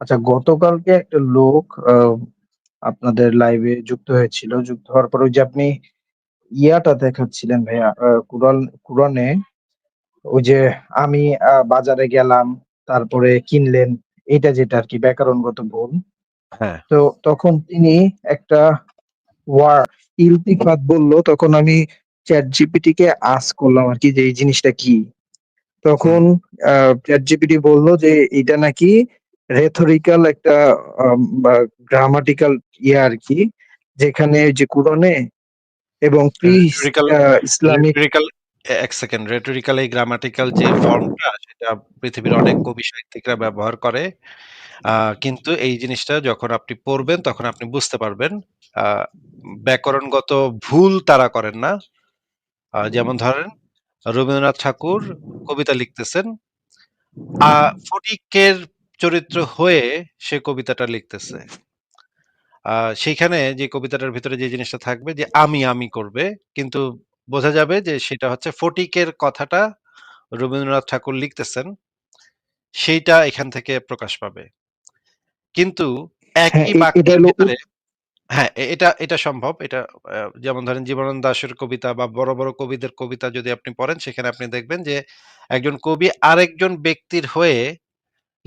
আচ্ছা, গতকালকে একটা লোক আপনাদের লাইভে যুক্ত হয়েছিল। যুক্ত হওয়ার পর ওই যে আপনি ইয়াটা দেখাচ্ছিলেন ভাইয়া, কুরআনে ওই যে আমি বাজারে গেলাম, তারপরে কিনলেন, এটা যেটা আরকি ব্যাকরণগত ভুল। হ্যাঁ। তো তখন তিনি একটা ওয়ার্ড ইলতিফাত বলল, তখন আমি ChatGPT কে আস্ক করলাম আরকি যে এই জিনিসটা কি? তখন ChatGPT বলল যে এটা নাকি rhetorical একটা বা গ্রামাটিক্যাল আরকি, যেখানে যে কুরআনে এবং রেটরিক্যাল ইসলামিক। রেটরিক্যাল ১ সেকেন্ড। রেটরিক্যাল এই গ্রামাটিক্যাল যে ফর্মটা সেটা পৃথিবীর অনেক কবি সাহিত্যিকরা ব্যবহার করে। আ কিন্তু এই জিনিসটা যখন আপনি পড়বেন তখন আপনি বুঝতে পারবেন। আ ব্যাকরণগত ভুল তারা করেন না। যেমন ধরেন রবীন্দ্রনাথ ঠাকুর কবিতা লিখতেছেন। আ ফটিকের চরিত্র হয়ে সে কবিতাটা লিখতেছে। আ সেইখানে যে কবিতাটার ভিতরে যে জিনিসটা থাকবে যে আমি করবে। কিন্তু বোঝা যাবে যে সেটা হচ্ছে ফটিকের কথাটা রবীন্দ্রনাথ ঠাকুর লিখতেছেন। সেইটা এখান থেকে প্রকাশ পাবে। কিন্তু হ্যাঁ, একই এটা বাক্যের হলো ভিতরে হ্যাঁ, এটা সম্ভব। এটা যেমন ধরেন জীবনানন্দ দাশের কবিতা বা বড়, বড় কবিদের কবিতা যদি আপনি পড়েন সেখানে আপনি দেখবেন যে একজন কবি আরেকজন ব্যক্তির হয়ে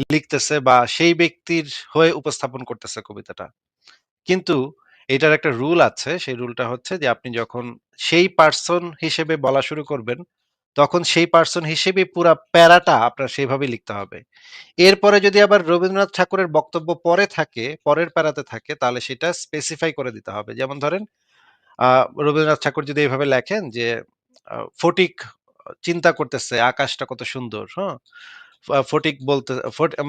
লিখতেছে বা সেই ব্যক্তির হয়ে উপস্থাপন করতেছে কবিতাটা। কিন্তু এটার একটা রুল আছে। সেই রুলটা হচ্ছে যে আপনি যখন সেই পার্সন হিসেবে বলা শুরু করবেন, তখন সেই পার্সন হিসেবেই পুরা প্যারাটা আপনার সেভাবেই লিখতে হবে। এরপরে যদি আবার রবীন্দ্রনাথ ঠাকুরের বক্তব্য পরে থাকে, পরের প্যারাতে থাকে তাহলে সেটা স্পেসিফাই করে দিতে হবে। যেমন ধরেন আ রবীন্দ্রনাথ ঠাকুর যদি এভাবে লেখেন যে ফটিক চিন্তা করতেছে আকাশটা কত সুন্দর, হ্যাঁ? ফটিক বলতে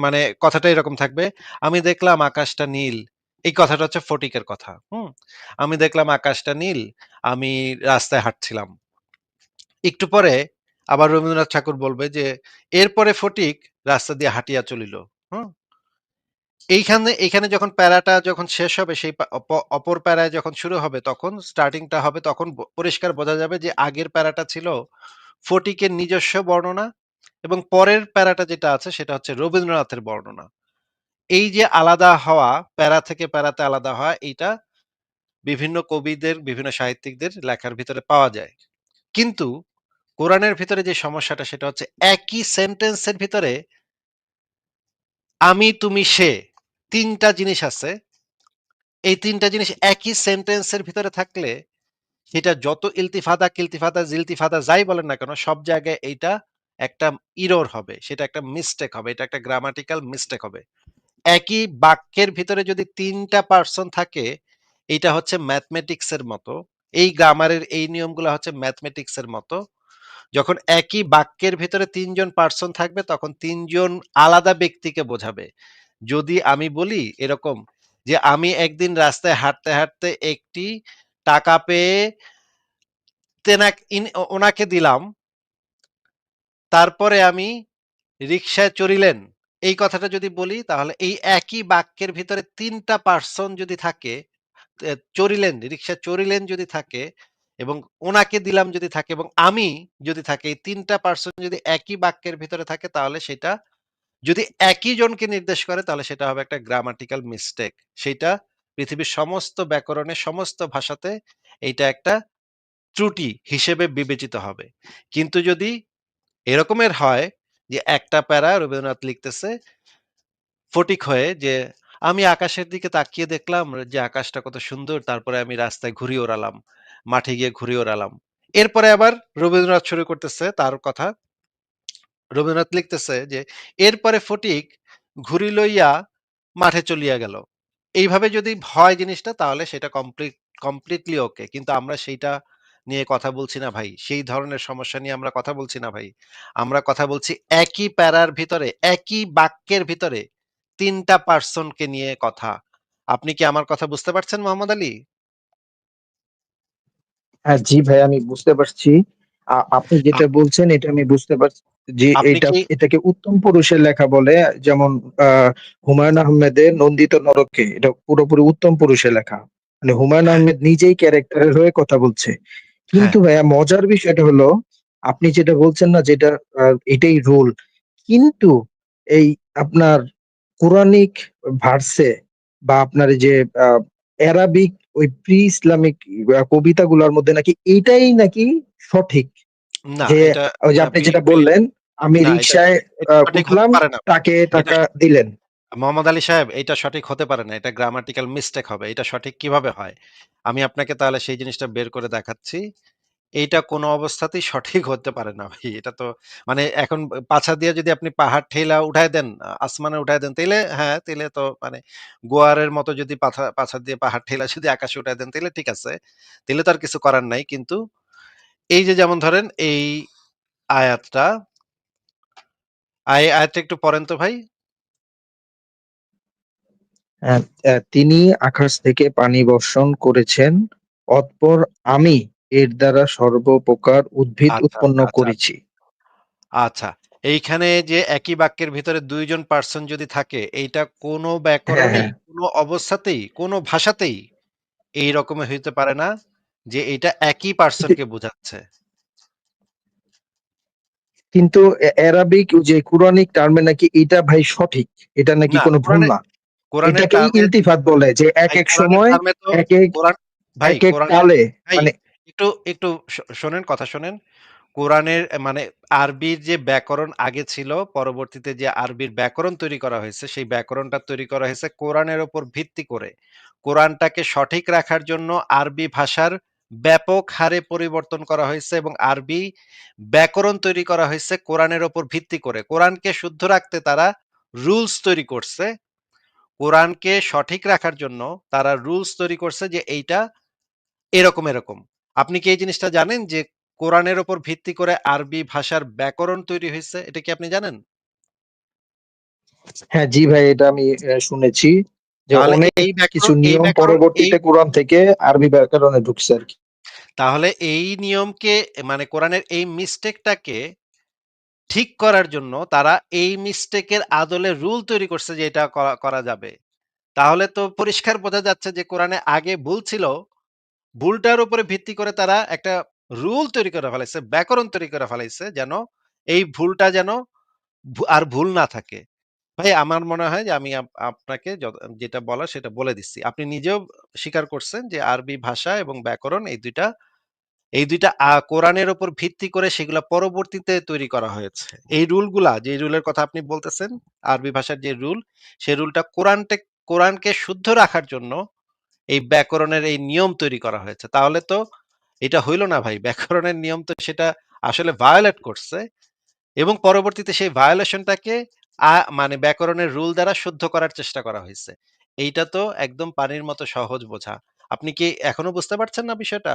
মানে কথাটা এরকম থাকবে, "আমি দেখলাম আকাশটা নীল।" এই কথাটা হচ্ছে ফটিকের কথা। হুম? "আমি দেখলাম আকাশটা নীল, আমি রাস্তায় হাঁটছিলাম।" একটু পরে আবার রবীন্দ্রনাথ ঠাকুর বলবে যে, "এরপরে ফটিক রাস্তা দিয়ে হাঁটিয়া চলিল।" হুম? এইখানে যখন প্যারাটা যখন শেষ হবে সেই অপর প্যারায় যখন শুরু হবে তখন স্টার্টিংটা হবে তখন পরিষ্কার বোঝা যাবে যে আগের প্যারাটা ছিল ফটিকের নিজস্ব বর্ণনা এবং পরের প্যারাটা যেটা আছে সেটা হচ্ছে রবীন্দ্রনাথের বর্ণনা। এই যে আলাদা হওয়া, প্যারা থেকে প্যারাতে আলাদা হওয়া এইটা বিভিন্ন কবিদের, বিভিন্ন সাহিত্যিকদের লেখার ভিতরে পাওয়া যায়। কিন্তু কোরআনের ভিতরে যে সমস্যাটা সেটা হচ্ছে একই সেন্টেন্সের ভিতরে আমি, তুমি, সে ৩ টা জিনিস আছে। এই ৩ টা জিনিস একই সেন্টেন্সের ভিতরে থাকলে সেটা যত ইলতিফাদা, কিলতিফাদা, জিলতিফাদা যাই বলেন না কেন সব জায়গায় এইটা একটা ইরর হবে। সেটা একটা মিস্টেক হবে। এটা একটা গ্রামাটিক্যাল মিস্টেক হবে। একই বাক্যের ভিতরে যদি ৩ টা পার্সন থাকে, এইটা হচ্ছে ম্যাথমেটিক্স এর মতো। এই গ্রামারের এই নিয়মগুলা হচ্ছে ম্যাথমেটিক্স এর মতো। যখন একই বাক্যের ভেতরে ৩ জন পার্সন থাকবে তখন ৩ জন আলাদা ব্যক্তিকে বোঝাবে। যদি আমি বলি এরকম যে, "আমি একদিন রাস্তায় হাঁটতে, হাঁটতে একটি টাকা পেয়ে ওনাকে দিলাম। তারপরে আমি রিক্সায় চড়িলেন।" এই কথাটা যদি বলি তাহলে এই একই বাক্যের ভিতরে ৩ টা পার্সন যদি থাকে, চড়িলেন, রিক্সায় চড়িলেন যদি থাকে এবং ওনাকে দিলাম যদি থাকে এবং আমি যদি থাকে, এই ৩ টা পার্সন যদি একই বাক্যের ভিতরে থাকে তাহলে সেটা যদি একই জনকে নির্দেশ করে তাহলে সেটা হবে একটা গ্রামাটিক্যাল মিস্টেক। সেইটা পৃথিবীর সমস্ত ব্যাকরণে সমস্ত ভাষাতে এইটা একটা ত্রুটি হিসেবে বিবেচিত হবে। কিন্তু যদি এরকমের হয় যে একটা প্যারা রবীন্দ্রনাথ লিখতেছে ফটিক হয়ে যে আমি আকাশের দিকে তাকিয়ে দেখলাম যে আকাশটা কত সুন্দর তারপরে আমি রাস্তায় ঘুড়ি ওড়ালাম মাঠে গিয়ে ঘুড়ি ওড়ালাম এরপরে আবার রবীন্দ্রনাথ শুরু করতেছে তার কথা রবীন্দ্রনাথ লিখতেছে যে এরপরে ফটিক ঘুড়ি লইয়া মাঠে চলিয়া গেল এইভাবে যদি হয় জিনিসটা তাহলে সেটা কমপ্লিটলি ওকে কিন্তু আমরা সেইটা নিয়ে কথা বলছি না ভাই সেই ধরনের সমস্যা নিয়ে আমরা কথা বলছি না ভাই আমরা কথা বলছি একই প্যারার ভিতরে একই বাক্যের ভিতরে ৩ টা পার্সনকে নিয়ে কথা। আপনি কি আমার কথা বুঝতে পারছেন মোহাম্মদ আলী? হ্যাঁ, জি ভাই, আমি বুঝতে পারছি। আপনি যেটা আপ বলছেন এটা আমি বুঝতে পারছি যে আপনি কি এটাকে উত্তম পুরুষের লেখা বলে। যেমন হুমায়ুন আহমেদের নন্দিত নরকে, এটা পুরোপুরি উত্তম পুরুষের লেখা। মানে হুমায়ুন হ্যাঁ, আহমেদ নিজেই ক্যারেক্টারের হয়ে কথা বলছে। হ্যাঁ, কিন্তু ভাইয়া মজার বিষয়টা হলো, আপনি যেটা বলছেন না, যেটা এটাই রুল। কিন্তু এই আপনার কোরআনিক ভার্সে বা আপনার এই যে অ্যারাবিক ওই প্রি ইসলামিক কবিতাগুলোর মধ্যে নাকি এইটাই নাকি সঠিক, না যে এটা ওই যে আপনি প্রি যেটা প্রি বললেন আমি না এটা রিক্সায় এটা সঠিক হতে উঠলাম, পারে না ভাই। তাকে এটা টাকা দিলেন। মোহাম্মদ আলী সাহেব এটা সঠিক হতে পারে না। এটা গ্রামাটিক্যাল মিস্টেক হবে। এটা সঠিক কিভাবে হয়? আমি আপনাকে তাহলে সেই জিনিসটা বের করে দেখাচ্ছি। এইটা কোনো অবস্থাতেই সঠিক হতে পারে না ভাই। এটা তো মানে এখন পাছা দিয়ে যদি আপনি পাহাড় ঠেলা উঠায় দেন, আসমানে উঠায় দেন, তাইলে হ্যাঁ, তাইলে তো মানে গোয়ারের মতো যদি পাছা দিয়ে পাহাড় ঠেলা যদি আকাশে উঠায় দেন, তাইলে ঠিক আছে। তাইলে তো আর কিছু করার নাই। কিন্তু এই যে যেমন ধরেন এই আয়াতটা, আয়াতটা একটু পড়েন তো ভাই। আহ, তিনি আকাশ থেকে পানি বর্ষণ করেছেন, অতঃপর আমি এর দ্বারা সর্বপ্রকার উদ্ভিদ আচ্ছা, উৎপন্ন আচ্ছা, আচ্ছা, করেছি। আচ্ছা। এইখানে যে একই বাক্যের ভিতরে ২ জন পারসন যদি থাকে, এইটা কোনো হ্যাঁ, ব্যাকরণেই, হ্যাঁ। কোনো অবস্থাতেই, কোনো ভাষাতেই এই রকমের হইতে পারে না যে এইটা একই পারসনকে বুঝাচ্ছে। কিন্তু অ্যারাবিক ওই যে কোরআনিক টার্মে নাকি এটা ভাই সঠিক, এটা নাকি না, কোনো ভুল না। কোরআনের এটাকেই টার্মে ইলতিফাত বলে, যে এক ভাই এক কোরআনের সময় টার্মে তো এক এক কোরআন ভাই এক এক কোরআনের কালে ভাই মানে একটু একটু শোনেন, কথা শোনেন। কোরআনের মানে আরবির যে ব্যাকরণ আগে ছিল, পরবর্তীতে যে আরবির ব্যাকরণ তৈরি করা হয়েছে, সেই ব্যাকরণটা তৈরি করা হয়েছে কোরআনের উপর ভিত্তি করে। কোরআনটাকে সঠিক রাখার জন্য আরবি ভাষার ব্যাপক হারে পরিবর্তন করা হয়েছে এবং আরবি ব্যাকরণ তৈরি করা হয়েছে কোরআনের উপর ভিত্তি করে। কোরআনকে শুদ্ধ রাখতে তারা রুলস তৈরি করছে। কোরআনকে সঠিক রাখার জন্য তারা রুলস তৈরি করছে যে এইটা এরকম, এরকম। আপনি কি এই জিনিসটা জানেন যে কোরআনের উপর ভিত্তি করে আরবি ভাষার ব্যাকরণ তৈরি হইছে? এটা কি আপনি জানেন? হ্যাঁ, জি ভাই, এটা আমি শুনেছি যে তাহলে অনেক এই কিছু ব্যাকরণ এই নিয়ম ব্যাকরণ এই পরবর্তীতে কোরআন থেকে আরবি ব্যাকরণে ঢুকছে আর কি। তাহলে এই নিয়মকে মানে কোরআনের এই মিস্টেকটাকে ঠিক করার জন্য তারা এই মিস্টেকের আদলে রুল তৈরি করছে যে এটা করা করা যাবে। তাহলে তো পরিষ্কার বোঝা যাচ্ছে যে কোরআনে আগে ভুল ছিল। ভুলটার উপরে ভিত্তি করে তারা একটা রুল তৈরি করে ফেলাইছে, ব্যাকরণ তৈরি করে ফেলাইছে যেন এই ভুলটা যেন আর ভুল না থাকে। ভাই আমার মনে হয় যে আমি আপনাকে যেটা বলার সেটা বলে দিচ্ছি। আপনি নিজেও স্বীকার করছেন যে আরবি ভাষা এবং ব্যাকরণ এই ২ টা কোরআনের উপর ভিত্তি করে সেগুলা পরবর্তীতে তৈরি করা হয়েছে। এই রুলগুলা যে রুলের কথা আপনি বলতেছেন, আরবি ভাষার যে রুল, সেই রুলটা কোরআনকে শুদ্ধ রাখার জন্য এই ব্যাকরণের এই নিয়ম তৈরি করা হয়েছে। তাহলে তো এটা হইল না ভাই। ব্যাকরণের নিয়ম তো সেটা আসলে ভায়োলেট করছে এবং পরবর্তীতে সেই ভায়োলেশনটাকে মানে ব্যাকরণের রুল দ্বারা শুদ্ধ করার চেষ্টা করা হইছে। এইটা তো একদম পানির মতো সহজ বোঝা। আপনি কি এখনো বুঝতে পারছেন না বিষয়টা?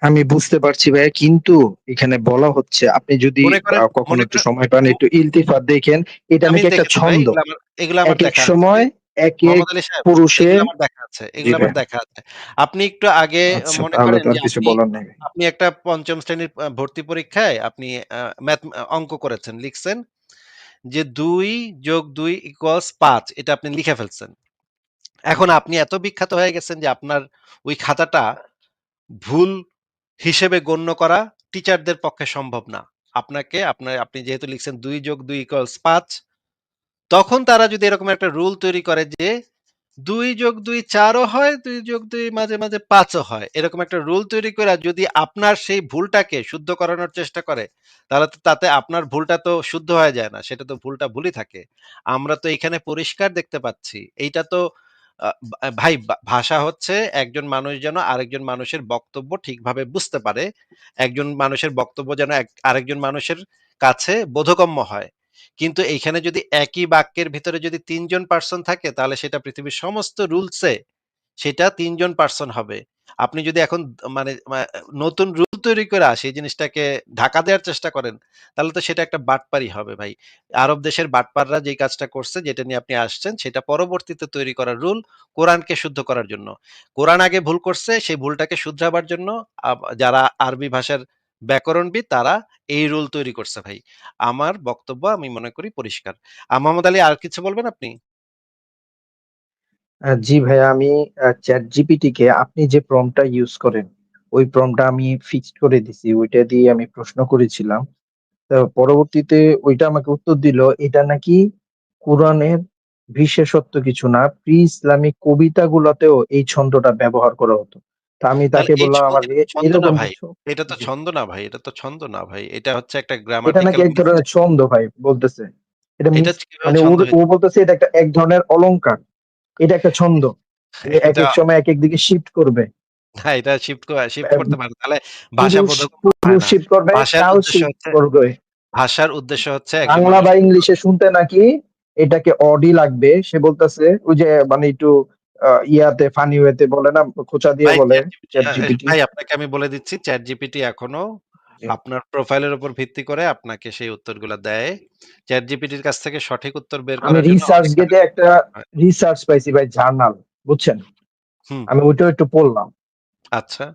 আমি বুঝতে পারছি ভাইয়া, কিন্তু এখানে বলা হচ্ছে আপনি যদি মনে করেন কখনো মনে একটু করেন সময় পান ম একটু ইলতিফাত দেখেন, এটা আমি নাকি একটা দেখেছি ভাই, ছন্দ। এগুলো আমার এক এক দেখা আছে যে সময় এক এক মোহাম্মদ আলী সাহেব, পুরুষের। এগুলো আমার দেখা আছে। জি এগুলো আমার ভাইয়া। দেখা আছে। আপনি একটু আগে আচ্ছা, মনে তাহলে করেন তো আর যে কিছু আপনি বলার নেই। আপনি একটা ৫ম শ্রেণীর ভর্তি পরীক্ষায় আপনি ম্যাথ অঙ্ক করেছেন। লিখছেন যে ২ যোগ ২ ইকুয়ালস ৫, এটা আপনি লিখে ফেলছেন। এখন আপনি এত বিখ্যাত হয়ে গেছেন যে আপনার ওই খাতাটা ভুল হিসেবে গণ্য করা টিচারদের পক্ষে সম্ভব না। আপনি যেহেতু লিখছেন ২ যোগ ২ ইকুয়ালস ৫, তখন তারা যদি এরকম একটা রুল তৈরি করে যে ২ যোগ ২ ৪ ও হয়, ২ যোগ ২ মাঝে, মাঝে ৫ ও হয়। এরকম একটা রুল তৈরি কইরা যদি আপনার সেই ভুলটাকে শুদ্ধ করানোর চেষ্টা করে, তাহলে তো তাতে আপনার ভুলটা তো শুদ্ধ হয়ে যায় না। সেটা তো ভুলটা ভুলই থাকে। আমরা তো এখানে পরিষ্কার দেখতে পাচ্ছি। এইটা তো ভাই ভাষা হচ্ছে একজন মানুষ যেন আরেকজন মানুষের বক্তব্য ঠিকভাবে বুঝতে পারে। একজন মানুষের বক্তব্য যেন আরেকজন মানুষের কাছে বোধগম্য হয়। কিন্তু এইখানে যদি একই বাক্যের ভিতরে যদি ৩ জন পার্সন থাকে তাহলে সেটা পৃথিবীর সমস্ত রুলসে সেটা ৩ জন পার্সন হবে। আপনি যদি এখন মানে নতুন রুল তৈরি কইরা সেই জিনিসটাকে ঢাকা দেওয়ার চেষ্টা করেন, তাহলে তো সেটা একটা বাটপারি হবে ভাই। আরব দেশের বাটপাররা যেই কাজটা করছে, যেটা নিয়ে আপনি আসছেন, সেটা পরবর্তীতে তৈরি করা রুল কোরআনকে শুদ্ধ করার জন্য। কোরআন আগে ভুল করছে, সেই ভুলটাকে শুধরাবার জন্য যারা আরবি ভাষার ব্যাকরণবিদ তারা এই রুল তৈরি করছে ভাই। আমার বক্তব্য আমি মনে করি পরিষ্কার। মোহাম্মদ আলী আর কিছু বলবেন আপনি? জি ভাইয়া, আমি চ্যাট জিপিটি কে আপনি যে প্রম্পটটা ইউজ করেন ওই প্রম্পটটা আমি ফিক্সড করে দিছি, ওইটা দিয়ে আমি প্রশ্ন করেছিলাম। তো পরবর্তীতে ওইটা আমাকে উত্তর দিল এটা নাকি কোরআনের বিশেষত্ব কিছু না, প্রি ইসলামিক কবিতাগুলোতেও এই ছন্দটা ব্যবহার করা হতো। তা আমি তাহলে তাকে এই বললাম আমার এটা তো ছন্দ না এরকম ভাই। কিছু। এটা তো জি, ছন্দ না ভাই। এটা তো ছন্দ না ভাই। এটা হচ্ছে একটা এটা নাকি গ্রামাটিক্যাল এক মিস। ধরনের ছন্দ ভাই বলতেছে। এটা এটা মিস, কিভাবে মানে ছন্দ ও হইতে পারে? বলতেছে এটা একটা এক ধরনের অলংকার। এটা একটা ছন্দ। এটা একেক সময় একেক দিকে শিফট করবে। না, এটা শিফট করতে পারে। তাহলে ভাষা পুরুষ বোধগম্য হয় পুরুষ না। শিফট করবে, ভাষার কাল উদ্দেশ্য শিফট হচ্ছে করবে। ভাষার উদ্দেশ্য হচ্ছে একজন বাংলা বা মানুষকে ইংলিশে শুনতে নাকি এটাকে অডি লাগবে। সে বলতেছে ওই যে মানে একটু ইয়াতে ফানি ওয়েতে বলে না, খোঁচা দিয়ে ভাই বলে ChatGPT চ্যাট জিপিটি। ভাই আপনাকে আমি বলে দিচ্ছি ChatGPT এখনো আপনার প্রোফাইলের উপর ভিত্তি করে আপনাকে সেই উত্তরগুলা দেয়। ChatGPT র কাছ থেকে সঠিক উত্তর বের আমি করার জন্য রিসার্চ অনেক গেটে একটা হয়। রিসার্চ পাইছি ভাই, জার্নাল, বুঝছেন? হুম, আমি ওইটাও একটু পড়লাম। আচ্ছা।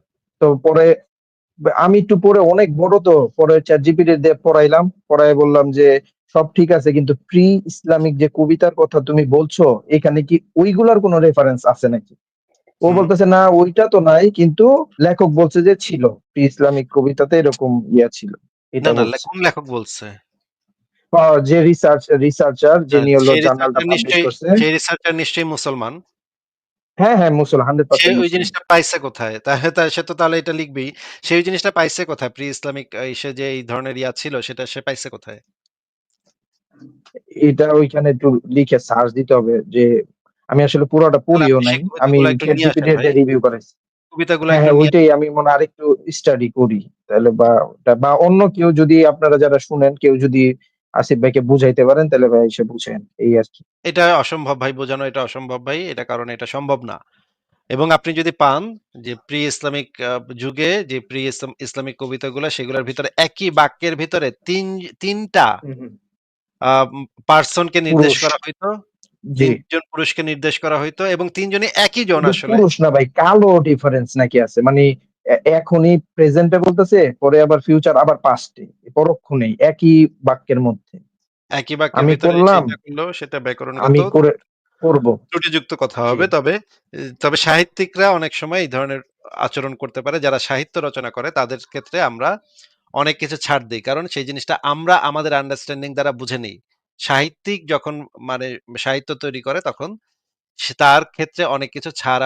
তো পরে আমি একটু পরে অনেক বড়, তো পরে চ্যাট জিপিটি দিয়ে পড়াইলাম, পড়ায় বললাম যে সব ঠিক আছে কিন্তু প্রি ইসলামিক যে কবিতার কথা তুমি বলছো, এখানে কি ওইগুলার কোনো রেফারেন্স আছে নাকি? ও হুম। বলতেছে না ওইটা তো নাই, কিন্তু লেখক বলছে যে ছিল, প্রি ইসলামিক কবিতাতে এরকম ইয়া ছিল, না, এটা না, বলছে। কোন লেখক বলছে? যে রিসার্চার যিনি হলো জার্নালটা পাবলিশ করছে। সেই রিসার্চার নিশ্চয়ই মুসলমান। হ্যাঁ হ্যাঁ, মুসলমান, সে 100% ওই মুসলিম। জিনিসটা পাইছে কোথায়? সে তো তাহলে এটা লিখবেই। সে ওই জিনিসটা পাইছে কোথায়? প্রি ইসলামিক সে যে এই ধরনের ইয়া ছিল সেটা সে পাইছে কোথায়? এটা ওইখানে একটু লিখে সার্চ দিতে হবে যে, আমি আসলে পুরোটা তাহলে পড়িও আপনি নাই, সেই আমি কবিতাগুলো একটু চ্যাট নিয়ে আসেন জিপিটি ভাই। রিভিউ করেছি। কবিতাগুলো হ্যাঁ একটু হ্যাঁ, নিয়ে ওইটাই আমি মনে হয় আরেকটু স্টাডি করি তাহলে, বা বা অন্য কেউ যদি, আপনারা যারা শুনেন কেউ যদি আসিফ ভাইকে বুঝাইতে পারেন তাহলে ভাই এসে বুঝেন, এই আর কি। এটা অসম্ভব ভাই বোঝানো, এটা অসম্ভব ভাই। এটা কারণ এটা সম্ভব না। এবং আপনি যদি পান যে প্রি ইসলামিক যুগে যে ইসলামিক কবিতাগুলা সেগুলোর ভিতরে একই বাক্যের ভিতরে ৩ টা হুম, হুম। আ পারসন কে নির্দেশ পুরুষ। করা হইতো। জি। ৩ জন পুরুষকে নির্দেশ করা হইতো এবং ৩ জনই একই জন শুধু আসলে। পুরুষ না ভাই, কালো ডিফারেন্স নাকি আছে, মানে এখনই প্রেজেন্টে বলতেছে, পরে আবার ফিউচার, আবার পাস্টে, পরক্ষণেই একই বাক্যের মধ্যে। একই বাক্যের আমি ভিতরে করলাম, সেটা করলেও সেটা ব্যাকরণগত আমি করে করব। ত্রুটিযুক্ত কথা জি। হবে। তবে সাহিত্যিকরা অনেক সময় এই ধরনের আচরণ করতে পারে। যারা সাহিত্য রচনা করে তাদের ক্ষেত্রে আমরা অনেক কিছু ছাড় দেই। কারণ সেই জিনিসটা আমরা আমাদের আন্ডারস্ট্যান্ডিং দ্বারা বুঝে নিই। সাহিত্যিক যখন মানে সাহিত্য তৈরি করে তখন তার ক্ষেত্রে অনেক কিছু ছাড়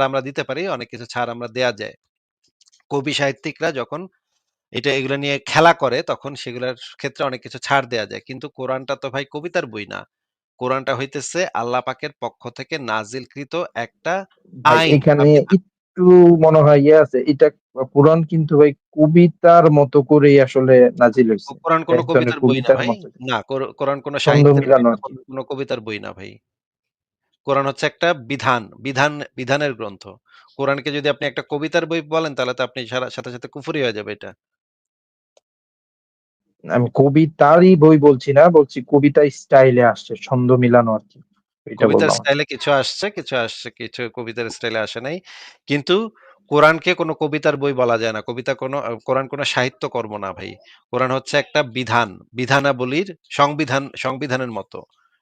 আমরা দিতে পারি, অনেক কিছু ছাড় আমরা দেয়া যায়। কবি সাহিত্যিকরা যখন এগুলা নিয়ে খেলা করে তখন সেগুলার ক্ষেত্রে অনেক কিছু ছাড় দেয়া যায়। কিন্তু কোরআনটা তো ভাই কবিতার বই না। কোরআনটা হইতেছে আল্লাহ পাকের পক্ষ থেকে নাজিলকৃত একটা ভাই আইন বা এখানে বিধান। একটু মনে হয় ইয়ে আছে, এটা কোরআন কিন্তু ভাই কবিতার মতো করেই আসলে নাজিল হয়েছে, কোরআন কোন এক ধরনের কবিতার বই না কবিতার ভাই। মতো, না, কোরআন কোন ছন্দ সাহিত্যের বই মিলানো না, আর কি। কোন কবিতার বই না ভাই। কোরআন হচ্ছে একটা বিধানের গ্রন্থ। কোরআনকে যদি আপনি একটা কবিতার বই বলেন তাহলে তো আপনি সাথে কুফরি হয়ে যাবে এটা। আমি কবিতারই বই বলছি না, বলছি কবিতা স্টাইলে আসছে, ছন্দ মিলানো আর কি, এটা কবিতার বললাম আর কি। স্টাইলে কিছু কবিতার স্টাইলে আসে নাই। কিন্তু কোরআনকে কোনো কবিতার বই বলা যায় না। কোরআন কোনো সাহিত্যকর্ম না ভাই। কোরআন হচ্ছে একটা বিধানাবলীর সংবিধানের মতো।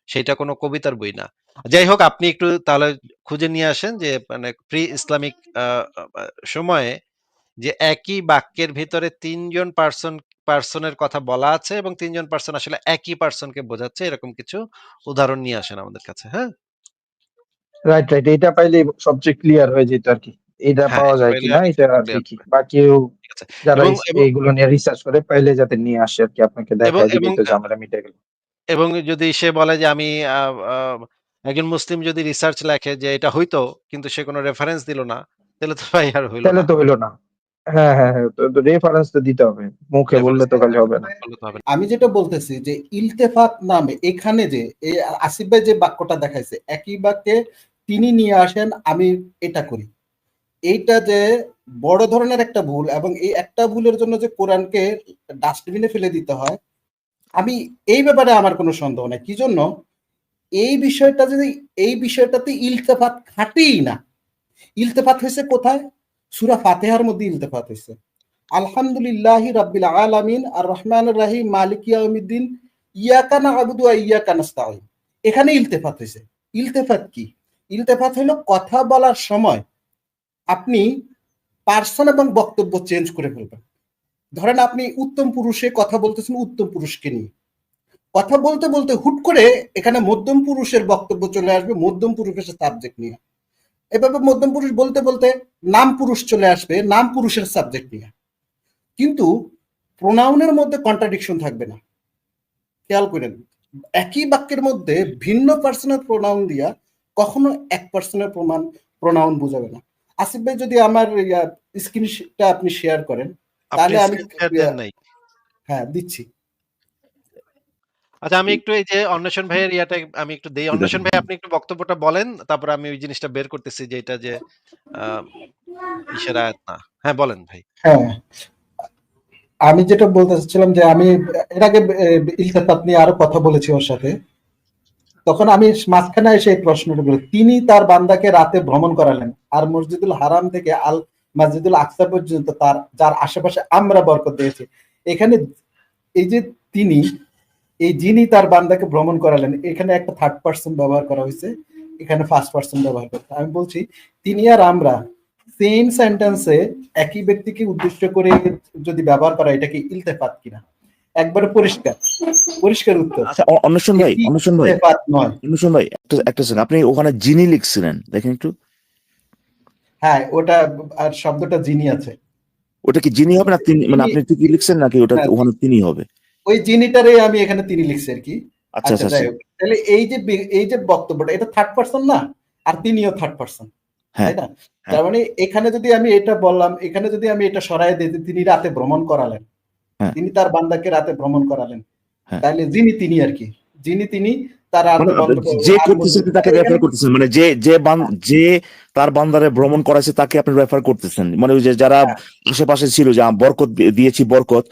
সেইটা কোনো কবিতার বই না। যাই হোক আপনি একটু তাহলে খুঁজে নিয়ে আসেন যে মানে প্রি ইসলামিক আ আ সময়ে যে একই বাক্যের ভিতরে ৩ জন পারসনের কথা বলা আছে এবং ৩ জন পারসন আসলে একই পারসনকে বোঝাচ্ছে এরকম কিছু উদাহরণ নিয়ে আসেন আমাদের কাছে, হ্যাঁ? রাইট রাইট, এটা পাইলে সবচেয়ে ক্লিয়ার হয়ে যেত আর কি। এটা হ্যাঁ, পাওয়া এটা যায় পাইলে কিনা অনেক এটা ক্লিয়ার দেখি, হবে। বা কেউ ঠিক আছে। যারা এবং এবং এইগুলো নিয়ে রিসার্চ করে পাইলে যাতে নিয়ে আসে আর কি, আপনাকে এবং দেখায় এবং দিলেই তো আ ঝামেলা মিটে গেল। এবং যদি সে বলে যে আমি আ আ একজন মুসলিম যদি রিসার্চ লেখে যে এটা হইতো কিন্তু সে কোন রেফারেন্স দিল না, তাহলে তো ভাই আর হইল তাহলে না। তো হইলো না। হ্যাঁ হ্যাঁ হ্যাঁ, তো রেফারেন্স তো দিতে হবে, মুখে বললে রেফারেন্স তো দিতে খালি হবে। হবে না না। করলে তো হবে না। আমি যেটা বলতেছি যে ইলতেফাত নামে এখানে যে এই আসিফ ভাই যে বাক্যটা দেখাইছে একই বাক্যে তিনি নিয়ে আসেন আমি এটা করি, এইটা যে বড় ধরনের একটা ভুল এবং এই একটা ভুলের জন্য যে কোরআনকে ডাস্টবিনে ফেলে দিতে হয়, আমি এই ব্যাপারে আমার কোনো সন্দেহ নাই। কি জন্য এই বিষয়টা যদি এই বিষয়টাতে ইলতেফাত খাটেই না, ইলতেফাত হয়েছে কোথায়? সূরা ফাতিহার মধ্যে ইলতেফাত হয়েছে। আলহামদুলিল্লাহি রাব্বিল আলামিন আর রহমানির রহিম মালিক ইয়াউমিদ্দিন ইয়াকা না'বুদু ওয়া ইয়াকা নাস্তাঈন। এখানে ইলতেফাত হয়েছে। ইলতেফাত কি? ইলতেফাত হলো কথা বলার সময় আপনি পার্সন এবং বক্তব্য চেঞ্জ করে ফেলবেন। ধরেন আপনি উত্তম পুরুষে কথা বলতেছেন উত্তম পুরুষকে নিয়ে। কথা বলতে বলতে হুট করে এখানে মধ্যম পুরুষের বক্তব্য চলে আসবে, মধ্যম পুরুষের সাবজেক্ট নিয়ে। এভাবে মধ্যম পুরুষ বলতে বলতে নাম পুরুষ চলে আসবে, নাম পুরুষের সাবজেক্ট নিয়ে। কিন্তু প্রোনাউনের মধ্যে কন্ট্রাডিকশন থাকবে না। খেয়াল করেন, একই বাক্যের মধ্যে ভিন্ন পার্সোনাল প্রোনাউন দিয়া কখনো এক পার্সনের প্রোনাউন বোঝাবে না। আসিফ ভাই যদি আমার স্ক্রিনটা আপনি শেয়ার করেন আপনি তাহলে আমি স্ক্রিন শেয়ার দেন নাই। হ্যাঁ দিচ্ছি। আচ্ছা, আমি একটু এই যে অন্বেষণ ভাইয়ের ইয়াটা আমি একটু দেই। অন্বেষণ ভাই, আপনি একটু বক্তব্যটা বলেন, তারপর আমি ওই জিনিসটা বের করতেছি যে এটা যে ইসের আয়াত না। হ্যাঁ, বলেন ভাই। হ্যাঁ, আমি যেটা বলতে চাচ্ছিলাম যে আমি এর আগে ইলতেফাত নিয়ে আরো কথা বলেছি ওর সাথে। তখন আমি মাঝখানে এসে এই প্রশ্নটা বলি, তিনি তার বান্দাকে রাতে ভ্রমণ করালেন আর মসজিদুল হারাম থেকে আল মসজিদুল আকসা পর্যন্ত তার যার আশেপাশে আমরা বরকত দিয়েছি। এখানে এই যে তিনি, এই যিনি তার বান্দাকে ভ্রমণ করালেন, এখানে একটা থার্ড পার্সন ব্যবহার করা হয়েছে, এখানে ফার্স্ট পার্সন ব্যবহার করতে। আমি বলছি তিনি আর আমরা সেম সেন্টেন্সে একই ব্যক্তিকে উদ্দেশ্য করে যদি ব্যবহার করা, এটা কি ইলতেফাত কিনা? একবারে পরিষ্কার পরিষ্কার উত্তর, আচ্ছা, অন্বেষণ ভাই, এটি অন্বেষণ ভাই, ইলতেফাত নয়। অন্বেষণ ভাই, একটা সেকেন্ড, আপনি ওখানে যিনি লিখছিলেন দেখেন একটু, হ্যাঁ, ওটা আর শব্দটা যিনি আছে, ওটা কি যিনি হবে না তিনি, মানে তিনি, আপনি ঠিকই লিখছেন নাকি ওটা হ্যাঁ, ওখানে তিনি হবে? ওই যিনিটারে আমি এখানে তিনি লিখছি আর কি। আচ্ছা আচ্ছা, আচ্ছা যাই আচ্ছা, হোক, তাহলে এই যে বক্তব্যটা, এটা থার্ড পার্সন না, আর তিনিও থার্ড পার্সন, হ্যাঁ তাই না? হ্যাঁ তার মানে এখানে যদি আমি এটা বললাম, এখানে যদি আমি এটা সরাই দিই যে তিনি রাতে ভ্রমণ করালেন, হ্যাঁ তিনি তার বান্দাকে রাতে ভ্রমণ করালেন, হ্যাঁ, তাহলে যিনি তিনি আর কি, যিনি তিনি তার মানে রাতে যে আর করতেছে মসজিদ তাকে এখানে, রেফার করতেছেন, মানে যে তার বান্দারে ভ্রমণ করাছে তাকে আপনি রেফার করতেছেন, মানে ওই যে যারা হ্যাঁ আশেপাশে ছিল যে বরকত দিয়েছি বরকত,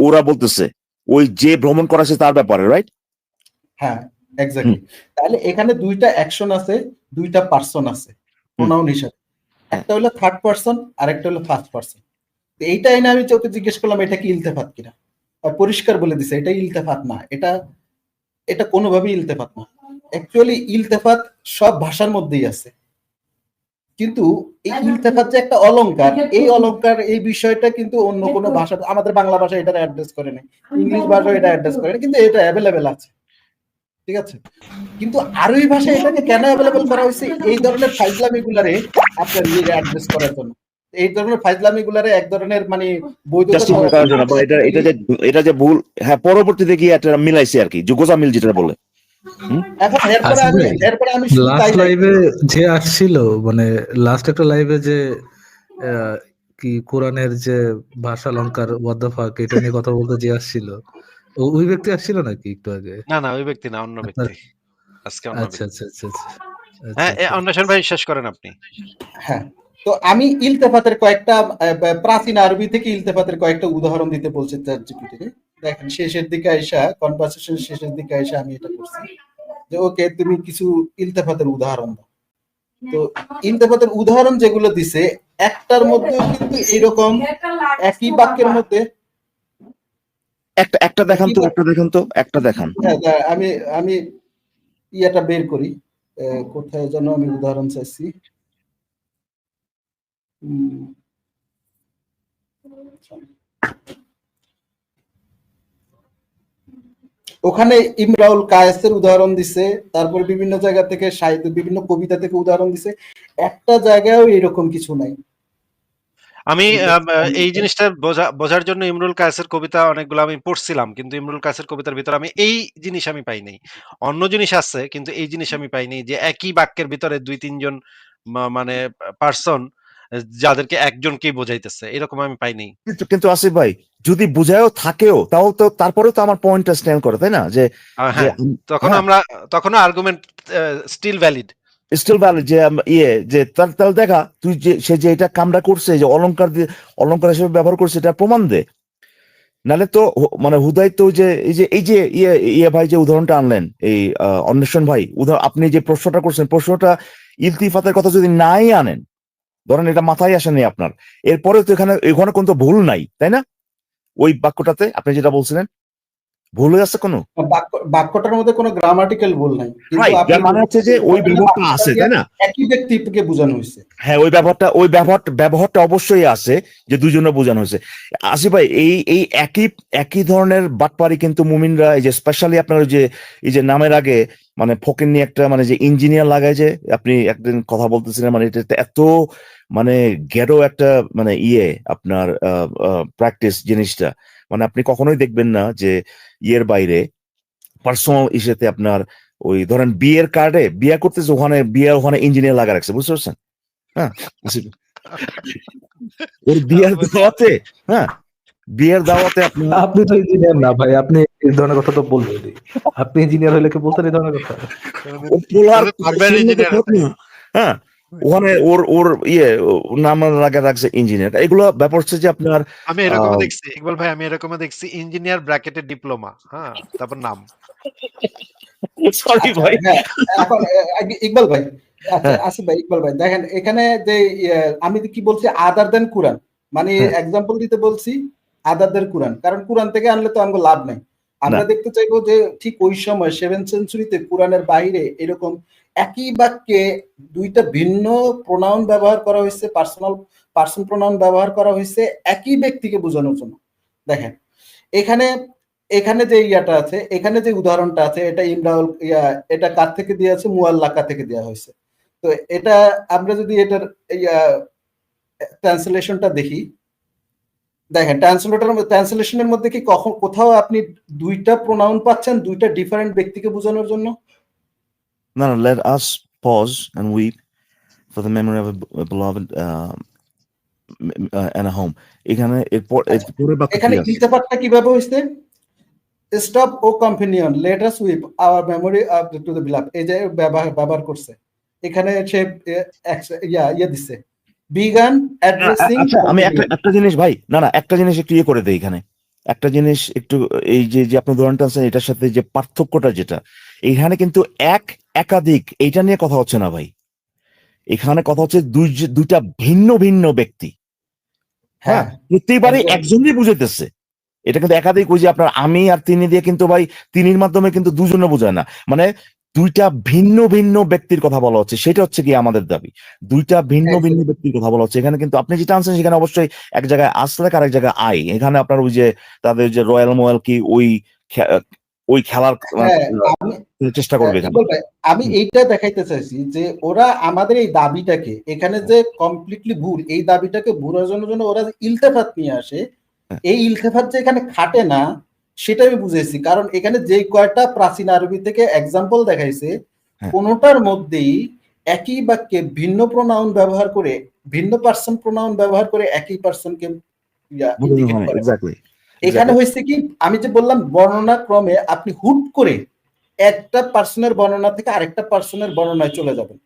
ওরা বলতেছে ওই যে ভ্রমণ করাছে তার ব্যাপারে, রাইট? হ্যাঁ এক্স্যাক্টলি। তাহলে এখানে দুইটা অ্যাকশন আছে, দুইটা পার্সন আছে প্রোনাউন হিসাবে, হ্যাঁ, একটা হলো থার্ড পার্সন আর একটা হলো ফার্স্ট পার্সন। এইটা এনে আমি চোখে জিজ্ঞেস করলাম এটা কি ইলতেফাত কিনা, আর পরিষ্কার বলে দিছে এটা ইলতেফাত না, এটা এটা কোনোভাবেই ইলতেফাত না। অ্যাকচুয়ালি ইলতেফাত সব ভাষার মধ্যেই আছে, কিন্তু এই ইলতেফাত যে একটা অলংকার, এই অলংকার এই বিষয়টা কিন্তু অন্য কোনো ভাষা, আমাদের বাংলা ভাষা এটা অ্যাড্রেস করে না, ইংলিশ ভাষা এটা অ্যাড্রেস করে না, কিন্তু এটা অ্যাভেলেবেল আছে, ঠিক আছে? কিন্তু আরবি ভাষায় এটাকে কেন অ্যাভেলেবেল করা হয়েছে? এই ধরনের ফাইজলামি গুলারে আপনার ইয়ে অ্যাড্রেস করার জন্য। এই ধরনের ফাইজলামি গুলারে এক ধরনের মানে বৈধতা জাস্টিফাই দেওয়ার করার জন্য। জন্য, বা এটা যে ভুল, হ্যাঁ, পরবর্তীতে গিয়ে একটা মিলাইছে আর কি, যোগজা মিল যেটা বলে। এখন এরপরে আমি শুধু তাই লাস্ট নাই, লাইভে যে আসছিল, মানে লাস্ট একটা লাইভে যে কি কোরআনের যে ভাষা অলংকার ওয়াট দ্য ফাক এটা নিয়ে কথা বলতে যে আসছিল, ওই ব্যক্তি আসছিল নাকি একটু আগে? না, না, ওই ব্যক্তি না, অন্য আপনার ব্যক্তি। আজকে অন্য আচ্ছা ব্যক্তি। আচ্ছা আচ্ছা আচ্ছা আচ্ছা হ্যাঁ, আচ্ছা অন্বেষণ ভাই শেষ করেন আপনি। হ্যাঁ। তো আমি ইলতেফাতের কয়েকটা প্রাচীন আরবি থেকে ইলতেফাতের কয়েকটা উদাহরণ দিতে বলছি চ্যাটজিপিটিকে। দেখেন শেষের দিকে আইসা, কনভারসেশন শেষের দিকে আইসা আমি এটা করছি যে ওকে তুমি কিছু ইলতেফাতের উদাহরণ দাও। তো ইলতেফাতের উদাহরণ যেগুলো দিছে, একটার মধ্যেও কিন্তু এরকম একই বাক্যের মধ্যে একটা দেখান একই তো, একটা দেখান তো, একটা দেখান। হ্যাঁ, আমি আমি ইয়াটা বের করি, কোথায় যেন আমি উদাহরণ চাইছি। ওখানে ইমরাউল কায়েসের উদাহরণ দিছে, তারপর বিভিন্ন জায়গা থেকে সাহিত্য, বিভিন্ন কবিতা থেকে উদাহরণ দিছে, একটা জায়গায়ও এরকম কিছু নাই। আমি এই জিনিসটা বোঝার জন্য ইমরুল কায়েসের কবিতা অনেকগুলো আমি পড়ছিলাম, কিন্তু ইমরুল কায়েসের কবিতার ভিতরে আমি এই জিনিস আমি পাই নাই। অন্য জিনিস আছে, কিন্তু এই জিনিস আমি পাই নাই যে একই বাক্যের ভিতরে ২-৩ জন মানে পার্সন যাদেরকে একজনকেই বোঝাইতেছে, এরকম আমি পাই নাই। কিন্তু আসিফ ভাই, যদি বুঝায়ও থাকেও তাও তো তারপরেও তো আমার পয়েন্টটা স্ট্যান্ড করে, তাই না? যে হ্যাঁ, তখন হ্যাঁ, তখনও argument still valid. Still valid, যে যে তাহলে দেখা তুই যে সে যে এটা কামটা করছে, যে অলংকার দিয়ে অলংকার হিসেবে ব্যবহার করছে, এটা প্রমাণ দে, নালে তো মানে হুদাই তো যে এই যে ইয়ে ভাই যে উদাহরণটা আনলেন, এই অন্বেষণ ভাই, আপনি যে প্রশ্নটা করছেন, প্রশ্নটা ইলতিফাতের কথা যদি নাই আনেন, ধরেন এটা মাথায় আসেনি আপনার, এরপরে তো এখানে কোনো তো ভুল নাই, তাই না? ওই বাক্যটাতে আপনি যেটা বলছিলেন, ভুল হয়ে আছে কোনো? বাক্যটার মধ্যে কোনো গ্রামাটিক্যাল ভুল নাই, কিন্তু রাইট, আপনি যার মানে হচ্ছে যে ওই ব্যবহারটা আছে, তাই না? একই ব্যক্তিকে বোঝানো হয়েছে। হ্যাঁ, ওই ব্যবহারটা অবশ্যই আছে যে দুজনে বোঝানো হয়েছে। আসিফ ভাই, এই একই ধরনের বাটপারি কিন্তু মুমিনরা, এই যে স্পেশালি আপনার ওই যে এই যে নামের আগে মানে ফকির নিয়ে একটা মানে যে ইঞ্জিনিয়ার লাগায়, যে আপনি একদিন কথা বলতেছিলেন, মানে এটা এত মানে গেরো একটা মানে আপনার প্র্যাকটিস জিনিসটা, মানে আপনি কখনোই দেখবেন না যে ইয়ের বাইরে পার্সোনাল ইস্যুতে আপনার ওই ধরেন বিয়ের কার্ডে বিয়ে করতেছে, ওখানে ইঞ্জিনিয়ার লাগা রাখছে, বুঝতে পারছেন? হ্যাঁ, ওর বিয়ের দাওয়াতে, হ্যাঁ, বিয়ের দাওয়াতে আপনি আপনি তো ইঞ্জিনিয়ার না ভাই, আপনি এই ধরনের কথা তো বলবেনই। আপনি ইঞ্জিনিয়ার হলে কি বলতেন এই ধরনের কথা? ও পোলার পারবেন শূন্য তো ইঞ্জিনিয়ার থাক হতে। না। হ্যাঁ, ওখানে ওর ওর নাম লাগা রাখছে ইঞ্জিনিয়ার। এগুলো ব্যাপার হচ্ছে যে আপনার আমি এরকমও দেখছি ইকবাল ভাই, আমি এরকমও দেখছি ইঞ্জিনিয়ার ব্র্যাকেটে ডিপ্লোমা, হ্যাঁ, তারপর নাম। সরি আচ্ছা, ভাই। হ্যাঁ, এখন ইকবাল ভাই, আচ্ছা হ্যাঁ, আসিফ ভাই, ইকবাল ভাই দেখেন এখানে যে আমি কি বলছি, আদার দেন কোরআন, মানে হ্যাঁ, এক্সাম্পল দিতে বলছি আদার দেন কোরআন, কারণ কোরআন থেকে আনলে তো আমাকে লাভ নাই। না, আমরা দেখতে চাইবো যে ঠিক ওই সময় 7th সেঞ্চুরিতে কোরআনের বাইরে এরকম একই বাক্যে দুইটা ভিন্ন প্রোনাউন ব্যবহার করা হয়েছে, পার্সন প্রোনাউন ব্যবহার করা হয়েছে একই ব্যক্তিকে বোঝানোর জন্য। দেখেন এখানে এখানে যে ইয়াটা আছে, এখানে যে উদাহরণটা আছে, এটা ইমরাউল এটা কার থেকে দেওয়া আছে, মুআল্লাকা থেকে দেওয়া হয়েছে। তো এটা আমরা যদি এটার ট্রান্সলেশনটা দেখি, দেখেন ট্রান্সলেশনের মধ্যে কি কখন কোথাও আপনি দুইটা প্রোনাউন পাচ্ছেন দুইটা ডিফারেন্ট ব্যক্তিকে বোঝানোর জন্য? না, না, let us pause and weep for the memory of a beloved and a home. এখানে এরপর আচ্ছা, পরের বাক্য কি এখানে আছে? ইলতেফাতটা কিভাবে হয়েছে? Stop O companion, let us weep our memory of to the beloved, এই যে ব্যবহার করছে এখানে সে দিচ্ছে বিগান অ্যাড্রেসিং আচ্ছা, আমি একটা কম্পেনিয়ন। একটা জিনিস ভাই, না, একটা জিনিস একটু করে দেই এখানে। একটা জিনিস একটু, এই যে যে আপনি উদাহরণটা আছেন এটার সাথে যে পার্থক্যটা যেটা, এখানে কিন্তু একাধিক এইটা নিয়ে কথা হচ্ছে না ভাই। এখানে কথা হচ্ছে দুইটা ভিন্ন ভিন্ন ব্যক্তি। হ্যাঁ, হ্যাঁ, প্রত্যেকবারই একদম। একজনই বুঝাইতেছে। এটা কিন্তু একাধিক, ওই যে আপনার আমি আর তিনি দিয়ে কিন্তু ভাই তিনির মাধ্যমে কিন্তু দুজনে বোঝায় না, মানে দুইটা ভিন্ন ভিন্ন ব্যক্তির কথা বলা হচ্ছে, সেটা হচ্ছে কি আমাদের দাবি। দুইটা ভিন্ন ভিন্ন ব্যক্তির কথা বলা হচ্ছে এখানে, কিন্তু আপনি যেটা আনছেন সেখানে অবশ্যই এক জায়গায় আসলে আরেক জায়গায় আই, এখানে আপনার ওই যে তাদের যে রয়্যাল মোয়াল কি ওই খেলার হ্যাঁ, আমি চেষ্টা করবে এখানে। ইকবাল ভাই, আমি এইটা দেখাইতে চাইছি যে ওরা আমাদের এই দাবিটাকে এখানে যে কমপ্লিটলি ভুল, এই দাবিটাকে বোঝানোর জন্য ওরা যে ইলতেফাত নিয়ে আসে, এই ইলতেফাত যে এখানে খাটে না সেটা আমি বুঝেছি। কারণ এখানে যে কয়টা প্রাচীন আরবি থেকে এক্সাম্পল দেখাইছে, হ্যাঁ, কোনোটার মধ্যেই একই বাক্যে ভিন্ন প্রোনাউন ব্যবহার করে, ভিন্ন পার্সন প্রোনাউন ব্যবহার করে একই পার্সনকে ইন্ডিকেট করে। এক্স্যাক্টলি। এখানে হয়েছে কি, আমি যে বললাম বর্ণনা ক্রমে আপনি হুট করে একটা পার্সনের বর্ণনা থেকে আরেকটা পার্সনের বর্ণনায় চলে যাবেন,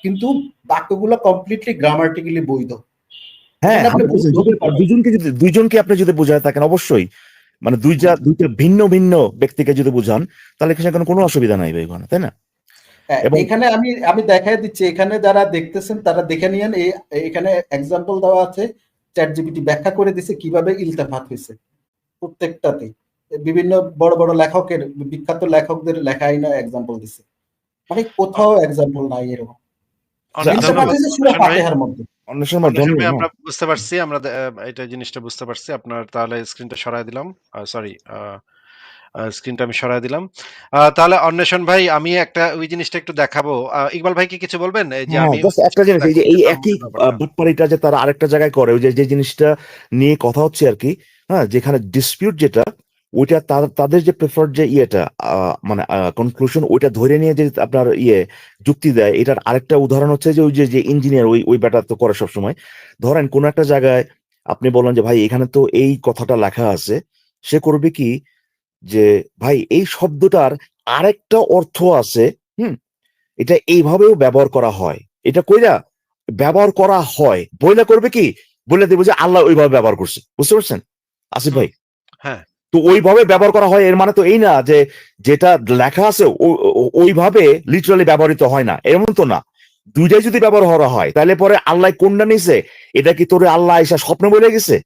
কিন্তু বাক্যগুলো কমপ্লিটলি গ্রামাটিক্যালি বৈধ। হ্যাঁ, এখানে আপনি ভুল ধরতে পারবেন। দুইজনকে আপনি যদি বোঝায় থাকেন অবশ্যই, মানে দুইটা ভিন্ন ভিন্ন ব্যক্তিকে যদি বোঝান, তাহলে সেখানে কোনো অসুবিধা নাই ভাই ওখানে, তাই না? হ্যাঁ, এবং এখানে আমি দেখাই দিচ্ছি, এখানে যারা দেখতেছেন তারা দেখে নিয়েন, এখানে এক্সাম্পল দেওয়া আছে, চ্যাট জিপিটি ব্যাখ্যা করে দিছে কিভাবে ইলতেফাত হয়েছে প্রত্যেকটাতে, বিভিন্ন বড় বড় লেখকের, বিখ্যাত লেখকদের লেখাই না এক্সাম্পল দিছে, মানে কোথাও এক্সাম্পল নাই এরকম। ইলতেফাত হয়েছে সূরা ফাতিহার মধ্যে। অনেক সময় ধন্যবাদ। আমরা বুঝতে পারছি, আমরা এটা জিনিসটা বুঝতে পারছি। আপনার তাহলে স্ক্রিনটা সরায় দিলাম, সরি, স্ক্রিনটা আমি সরায় দিলাম। তাহলে অন্বেষণ ভাই, আমি একটা ওই জিনিসটা একটু দেখাবো। ইকবাল ভাই কি কিছু বলবেন? এই যে হ্যাঁ, আমি জাস্ট একটা জিনিস, এই যে এই একই বাটপারিটা যে তারা আরেকটা জায়গায় করে, ওই যে জিনিসটা নিয়ে কথা হচ্ছে আর কি। হ্যাঁ, যেখানে ডিসপিউট যেটা, ওইটা তাদের যে প্রেফার্ড যে ইয়েটা মানে কনক্লুশন, ওইটা ধরে নিয়ে যে আপনার যুক্তি দেয়। এটার আরেকটা উদাহরণ হচ্ছে যে ওই যে ইঞ্জিনিয়ার ওই ব্যাটা তো করে সবসময়। ধরেন কোন একটা জায়গায় আপনি বললেন যে ভাই এখানে তো এই কথাটা লেখা আছে, সে করবে কি যে ভাই এই শব্দটার আরেকটা অর্থ আছে, হুম, এটা এইভাবেও ব্যবহার করা হয়, এটা কইরা ব্যবহার করা হয়, বইলা করবে কি, বলে দেবো যে আল্লাহ ওইভাবে ব্যবহার করছে, বুঝতে পারছেন আসিফ ভাই? হ্যাঁ, তো ওইভাবে ব্যবহার করা হয়, এর মানে তো এই না যে যেটা লেখা আছে ওইভাবে লিটারালি ব্যবহৃত হয় না, এমন তো না। দুইটাই যদি ব্যবহার করা হয় তাহলে পরে আল্লাহ কোনটা নিছে, এটা কি তোরে আল্লাহ এসে স্বপ্নে বলে গেছে?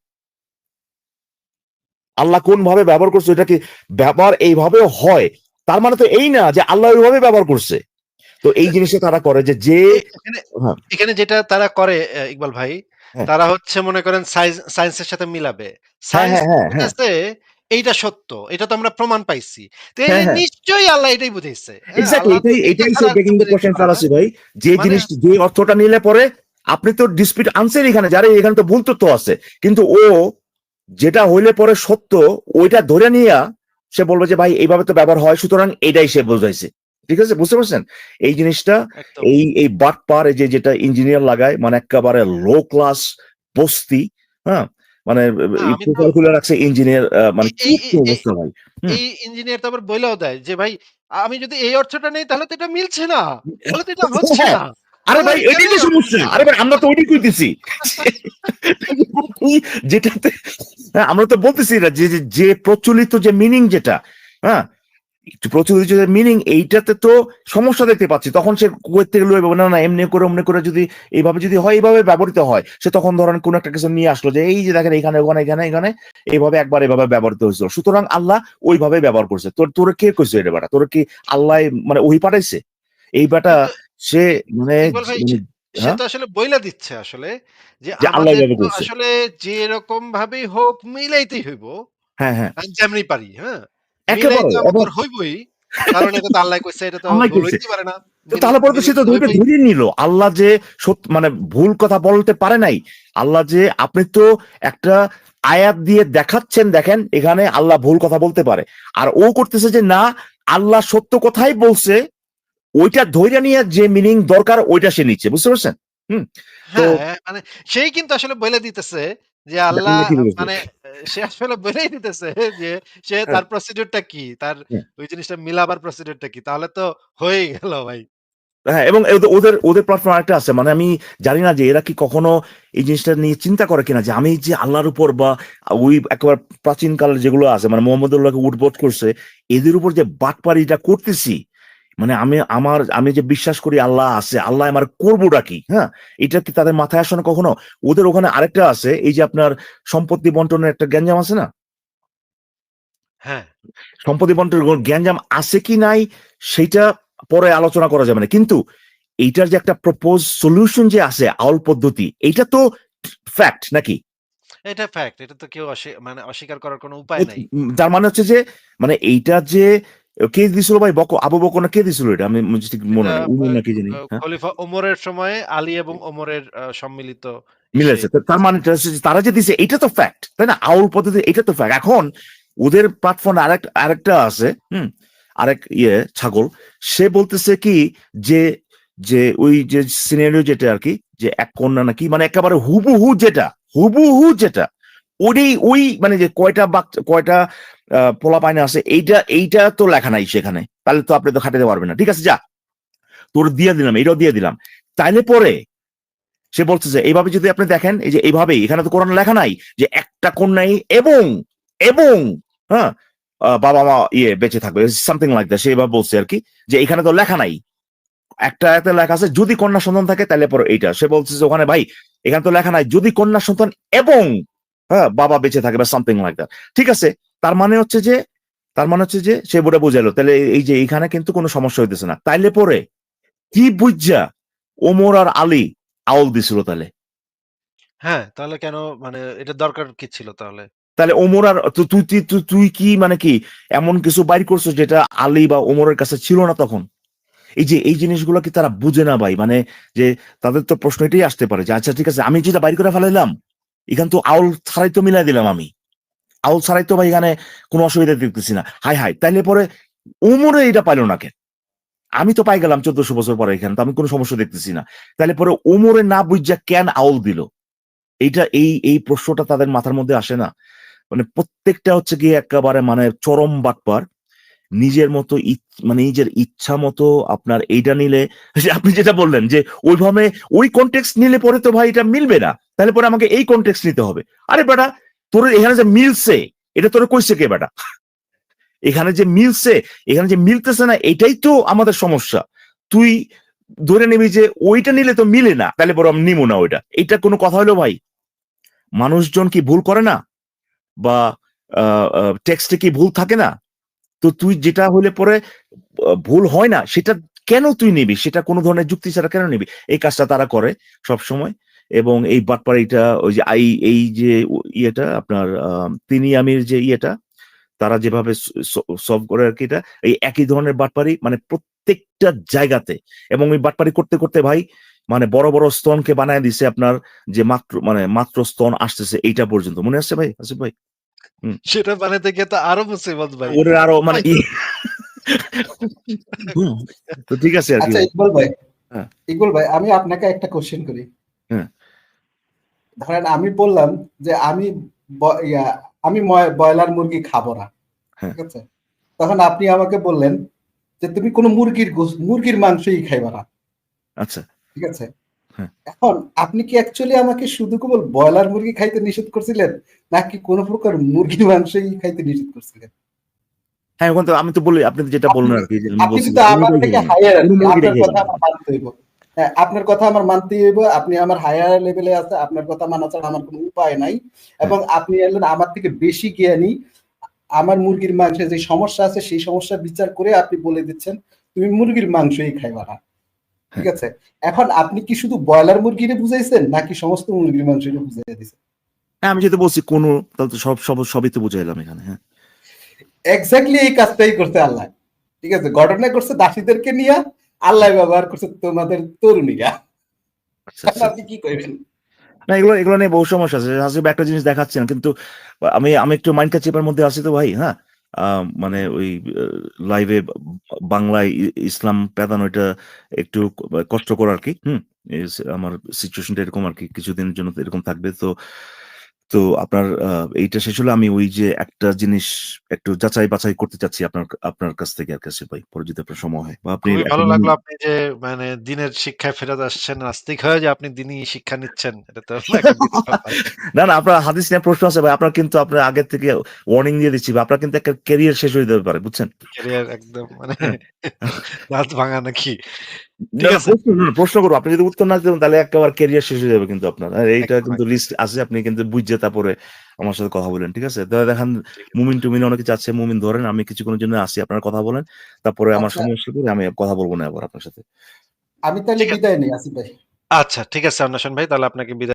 আল্লাহ কোন ভাবে ব্যবহার করছে, এটা কি ব্যবহার এইভাবেও হয়, তার মানে তো এই না যে আল্লাহ ওইভাবে ব্যবহার করছে। তো এই জিনিসটা তারা করে যে যে এখানে হ্যাঁ এখানে যেটা তারা করে ইকবাল ভাই, হ্যাঁ তারা হচ্ছে মনে করেন সায়েন্সের সাথে মিলাবে। হ্যাঁ সায়েন্স হ্যাঁ হ্যাঁ হ্যাঁ বলতেছে এইটা সত্য। এটা তো আমরা প্রমাণ পাইছি। তাইলে হ্যাঁ হ্যাঁ নিশ্চয়ই আল্লাহ এটাই বুঝাইছে। হ্যাঁ? এক্স্যাক্টলি, আল্লাহ তো এটাই এইটা এটাই ছাড়া সেই আর তো টেকিং দ্য বুঝাইতে কোশ্চেন পারে না। ফালাসি ভাই। যে মানে জিনিস, যে অর্থটা নিলে পরে আপনি তো ডিসপিউট আনছেন এখানে, যারা এখানে তো ভুল তথ্য আছে, কিন্তু ও যেটা হইলে পরে সত্য ওইটা ধরে নিয়ে সে বলবে যে ভাই এইভাবে তো ব্যবহার হয়, সুতরাং এটাই সে বোঝাইছে। ঠিক আছে, বুঝতে পারছেন এই জিনিসটা? একদম। এই বাটপার, এই যে যেটা ইঞ্জিনিয়ার লাগায়, মানে একেবারে লো ক্লাস বস্তি, হ্যাঁ, মানে না আমি তো প্রোফাইল খুলে রাখছে ইঞ্জিনিয়ার, মানে এই কি এই একটা এই এই অবস্থা ভাই। হুম। এই ইঞ্জিনিয়ার তো আবার বইলাও দেয় যে ভাই আমি যদি এই অর্থটা নেই তাহলে তো এটা মিলছে না। তাহলে তো এটা হচ্ছে হ্যাঁ, না। আরে তাহলে ভাই আমি এটাই কেমনে তো অর্থ সমস্যা, বুঝাইলাম? আরে ভাই আমরা তো ওইটাই কইতেছি। তুই যেটাতে, হ্যাঁ, আমরা তো বলতেছি না যে যে প্রচলিত যে মিনিং যেটা, হ্যাঁ, প্রচলিত যে মিনিং, এইটাতে তো সমস্যা দেখতে পাচ্ছি। তখন সে কোয়েত থেকে লয়ে না না এমনি করে অমনি করে যদি এইভাবে যদি হয়, এইভাবে ব্যবহৃত হয়, সে তখন ধরেন কোন একটা কিছু নিয়ে আসলো যে এই যে দেখেন এখানে ওখানে এখানে এখানে এইভাবে একবার এভাবে ব্যবহৃত হয়েছিল, সুতরাং আল্লাহ ওইভাবে ব্যবহার করছে। তোরে কে কইছে এটা বেটা? তোরে কি আল্লাহ মানে ওই পাঠাইছে? এই বেটা কিন্তু সে মানে ইকবাল ভাই মানে সে হ্যাঁ, তো আসলে বইলা দিচ্ছে আসলে যে যে আল্লাহ আমাদের এইভাবে তো করছে। আসলে যেরকম ভাবেই হোক মিলাইতেই হইব। হ্যাঁ হ্যাঁ আর যেমনি পারি, হ্যাঁ? মিলাই একেবারে তো এবং আমাদের হইবই। কারণ এটা তো আল্লাহ কইছে এটা তো আল্লাহ ভুল কইছে। হইতেই পারে না। তো তাহলে পরে তো সে তো মিলাইতে তো ওইটা হইবই। ধরে নিল, আল্লাহ যে সত্য মানে ভুল কথা বলতে পারে নাই। আল্লাহ যে, আপনি তো একটা আয়াত দিয়ে দেখাচ্ছেন, দেখেন এখানে আল্লাহ ভুল কথা বলতে পারে, আর ও করতেছে যে না, আল্লাহ সত্য কথাই বলছে, ওইটা ধৈর্য নিয়ে যে মিনিং দরকার ওইটা সে নিচ্ছে, বুঝতে পারছেন? হুম। তো হ্যাঁ, মানে সেই কিন্তু আসলে বইলা দিতেছে যে আল্লাহ আল্লাহ কি বলেছে? মানে সে আসলে বইলাই দিতেছে যে সে হ্যাঁ, তার প্রসিডিউরটা কি? তার হ্যাঁ। ওই জিনিসটা মিলাবার প্রসিডিউরটা কি? তাহলে তো হয়েই গেল ভাই। হ্যাঁ, এবং ওদের ওদের প্ল্যাটফর্ম আরেকটা আছে, মানে আমি জানি না যে এরা কি কখনো এই জিনিসটা নিয়ে চিন্তা করে কিনা, যে আমি যে আল্লাহর উপর বা ওই একেবারে প্রাচীন কালের যেগুলো আছে, মানে মোহাম্মদুল্লাহকে উদ্বোধ করছে, এদের উপর যে বাটপাড়িটা করতেছি, মানে আমি যে বিশ্বাস করি আল্লাহ আছে, আল্লাহ আমার করবোটা কি, হ্যাঁ, এটা কি তাদের মাথায় আসে না কখনো? ওদের ওখানে আরেকটা আছে, এই যে আপনার সম্পত্তি বন্টনের একটা গ্যাঞ্জাম আছে না, হ্যাঁ, সম্পত্তি বন্টনের গ্যাঞ্জাম আছে কি নাই সেটা পরে আলোচনা করা যাবে না, কিন্তু এইটার যে একটা প্রপোজ সলিউশন যে আছে আউল পদ্ধতি, এইটা তো ফ্যাক্ট নাকি? এটা ফ্যাক্ট। এটা তো কেউ মানে অস্বীকার করার কোনো উপায় নাই। তার মানে হচ্ছে যে, মানে এইটা যে কে দিছিল ভাই, আবু বকর না কে দিছিল এটা, আমি ঠিক মনে এটা নাই, উমর নাকি জানি, হ্যাঁ, খলিফা ওমরের সময়ে আলী এবং ওমরের সম্মিলিত ইসে মিলেছে। তার মানে হচ্ছে যে তারা যে দিছে এটা তো ফ্যাক্ট, তাই না? আউল পদ্ধতি এটা তো ফ্যাক্ট। এখন ওদের প্ল্যাটফর্ম আরেকটা আছে, হুম, আরেক ছাগল, সে বলতেছে কি যে যে ওই যে সিনারিও যেটা আর কি, যে এক কন্যা নাকি, মানে একেবারে হুবহু যেটা ওই মানে যে কয়টা পোলা পায়না আছে, এইটা তো লেখা নাই সেখানে, তাহলে তো আপনি তো খাটাতে পারবেন না। ঠিক আছে, যা, তোর দিয়ে দিলাম, এটাও দিয়ে দিলাম, তাইলে পরে সে বলছে যে এইভাবে যদি আপনি দেখেন, এই যে এইভাবেই, এখানে তো কোরআন লেখা নাই যে একটা কন্যাই এবং এবং হ্যাঁ, বাবা মা বেঁচে থাকবে, সামথিং লাইক দ্যাট, সে এভাবে বলছে আর কি, যে এখানে তো লেখা নাই। একটা আয়াতে লেখা আছে যদি কন্যা সন্তান থাকে তাহলে পরে এইটা, সে বলছে যে ওখানে ভাই এখানে তো লেখা নাই যদি কন্যা সন্তান এবং হ্যাঁ বাবা বেঁচে থাকে বা সামথিং লাইক দ্যাট। ঠিক আছে, তার মানে হচ্ছে যে সে বোর্ডে বুঝাইলো, তাহলে এই যে এখানে কিন্তু কোনো সমস্যা হইতেছে না, তাইলে পরে কি বুঝা ওমর আর আলী আউল দিছিল তাহলে? হ্যাঁ, তাহলে কেন মানে এটা দরকার কি ছিল তাহলে? তাহলে ওমর আর তুই কি মানে কি এমন কিছু বাইর করছো যেটা আলী বা ওমরের কাছে ছিল না তখন? এই জিনিসগুলো কি তারা বুঝে না ভাই? মানে যে তাদের তো প্রশ্ন এটাই আসতে পারে যে আচ্ছা ঠিক আছে, আমি যেটা বাইর করে ফেলাইলাম, এখান তো আউল ছাড়াই তো মিলাই দিলাম, আমি আউল ছাড়াই তো ভাই এখানে কোনো অসুবিধা দেখতেছি না, হাই হাই, তাইলে পরে ওমরে এটা পাইলো না কেন? আমি তো পাই গেলাম 1400 বছর পরে, এখানে তো আমি কোনো সমস্যা দেখতেছি না, তাহলে পরে ওমরে না বুঝা কেন আউল দিল? এইটা এই প্রশ্নটা তাদের মাথার মধ্যে আসে না। মানে প্রত্যেকটা হচ্ছে গিয়ে একেবারে মানে চরম বাটপার, নিজের মতো মানে নিজের ইচ্ছা মতো আপনার এইটা নিলে, যে আপনি যেটা বললেন যে ওইভাবে ওই কনটেক্সট নিলে পরে তো ভাই এটা মিলবে না, তাহলে পরে আমাকে এই কনটেক্সট নিতে হবে। আরে বেটা, তোর এখানে যে মিলছে এটা তোর কইছে কে বেটা? এখানে যে মিলছে, এখানে যে মিলতেছে না, এটাই তো আমাদের সমস্যা। তুই ধরে নিবি যে ওইটা নিলে তো মিলে না, তাহলে পরে আমি নিবো না ওইটা, এটা কোনো কথা হলো ভাই? মানুষজন কি ভুল করে না? বা টেক্সটে কি ভুল থাকে না? তো তুই যেটা হলে পরে ভুল হয় না সেটা কেন তুই নিবি, সেটা কোনো ধরনের যুক্তি ছাড়া কেন নিবি? এই কাজটা তারা করে সব সময়। এবং এই বাটপাড়িটা ওই যে এই যে ইয়েটা আপনার তিনি আমির যে ইয়েটা তারা যেভাবে সলভ করে আর কি, এটা এই একই ধরনের বাটপাড়ি মানে প্রত্যেকটা জায়গাতে। এবং এই বাটপাড়ি করতে করতে ভাই মানে বড় বড় স্তনকে বানায় দিছে আপনার, যে মাত্র স্তন আসতেছে এইটা পর্যন্ত। মনে আসছে ভাই আসিফ ভাই? সেটা বানাতে গিয়ে তো আরো মুসিবত ভাই। ওদের আরো মানে তো ঠিক আছে আর কি আচ্ছা ভাই। হ্যাঁ। ইকবাল ভাই আমি আপনাকে একটা কোশ্চেন করি। হ্যাঁ। ধরেন আমি বললাম যে আমি ব্রয়লার মুরগি খাবো না, হ্যাঁ। ঠিক আছে? তখন আপনি আমাকে বললেন যে তুমি কোনো মুরগির মাংসই খাইবা না, আচ্ছা। ঠিক আছে? হ্যাঁ। এখন আপনি কি অ্যাকচুয়ালি আমাকে শুধু কেবল ব্রয়লার মুরগি খাইতে নিষেধ করছিলেন নাকি কোনো প্রকার মুরগির মাংসই খাইতে নিষেধ করছিলেন? হ্যাঁ, ওখানে তো আমি তো বলি, আপনি তো যেটা বললেন আর কি, যে আমি আপনি বলছি কিন্তু আমার থেকে হায়ার, আপনার কথা খাইবেন। আমার মানতে হইব। হ্যাঁ, আপনার কথা আমার মানতে হইব। আপনি আমার হায়ার লেভেলে আছে, আপনার কথা মানা ছাড়া আমার কোনো উপায় নাই। এবং আপনি এলেন আমার থেকে বেশি জ্ঞানী। আমার মুরগির মাংসে যে সমস্যা আছে সেই সমস্যা বিচার করে আপনি বলে দিচ্ছেন তুমি মুরগির মাংসই খাইবা না, ঠিক আছে? এখন আপনি কি শুধু ব্রয়লার মুরগিরে বুঝাইছেন নাকি সমস্ত মুরগির মাংসের বুঝাই দিয়েছেন? হ্যাঁ, আমি যেটা বলছি কোন, তাহলে তো সবই তো বুঝাইলাম এখানে। হ্যাঁ, এক্স্যাক্টলি এই কাজটাই করছে আল্লাহ, ঠিক আছে? ঘটনা করছে দাসীদেরকে নিয়ে, আল্লাহ ব্যবহার করছে তোমাদের তরুণীরা। আচ্ছা এখন আচ্ছা। আপনি কি করবেন? না, এগুলো নিয়ে বহু সমস্যা আছে। হাসিব একটা জিনিস দেখাচ্ছেন, কিন্তু আমি একটু মাইন্ড চেপের মধ্যে আছি তো ভাই। হ্যাঁ, মানে ওই লাইভে বাংলায় ইসলাম প্যাদান ওইটা একটু কষ্টকর আর কি। আমার সিচুয়েশনটা এরকম আর কি, কিছুদিনের জন্য তো এরকম থাকবে। তো আপনার এইটা শেষ হলে আমি ওই যে একটা জিনিস একটু যাচাই বাছাই করতে চাচ্ছি আপনার কাছ থেকে আর কাছে ভাই, পরে যদি আপনার সময় হয় বা আপনি খুবই ভালো লাগলো আপনি যে মানে দিনের শিক্ষায় ফেরত আসছেন, নাস্তিক হয়ে যে আপনি দিনই শিক্ষা নিচ্ছেন। এটা তো একটা বিরাট ব্যাপার। না না, আপনার হাদিস নিয়ে প্রশ্ন আছে ভাই, আপনার কিন্তু আপনার আগের থেকে ওয়ার্নিং দিয়ে দিচ্ছি ভাই, আপনার কিন্তু একটা ক্যারিয়ার শেষ হয়ে যেতে পারে, বুঝছেন? ক্যারিয়ার একদম মানে হ্যাঁ। দাঁত ভাঙা নাকি? না ঠিক না, আছে। প্রশ্ন করবো, আপনি যদি উত্তর না দেন তাহলে একেবারে ক্যারিয়ার শেষ হয়ে যাবে কিন্তু আপনার। আর এইটা একদম, কিন্তু একদম। রিস্ক আছে, আপনি কিন্তু বুঝে তারপরে আমার সাথে কথা বলেন, ঠিক আছে? তো দেখেন ঠিক আছে। মুমিন টুমিন অনেকে চাচ্ছে, মুমিন ধরেন, আমি কিছুক্ষণের জন্য আসি, আপনার কথা বলেন, তারপরে আমার আচ্ছা, সময় শেষ করে আমি কথা বলবো না আবার আপনার সাথে। আমি তাহলে ঠিক আছে। বিদায় নেই আসিফ ভাই। আচ্ছা, ঠিক আছে অন্বেষণ ভাই, তাহলে আপনাকে বিদায়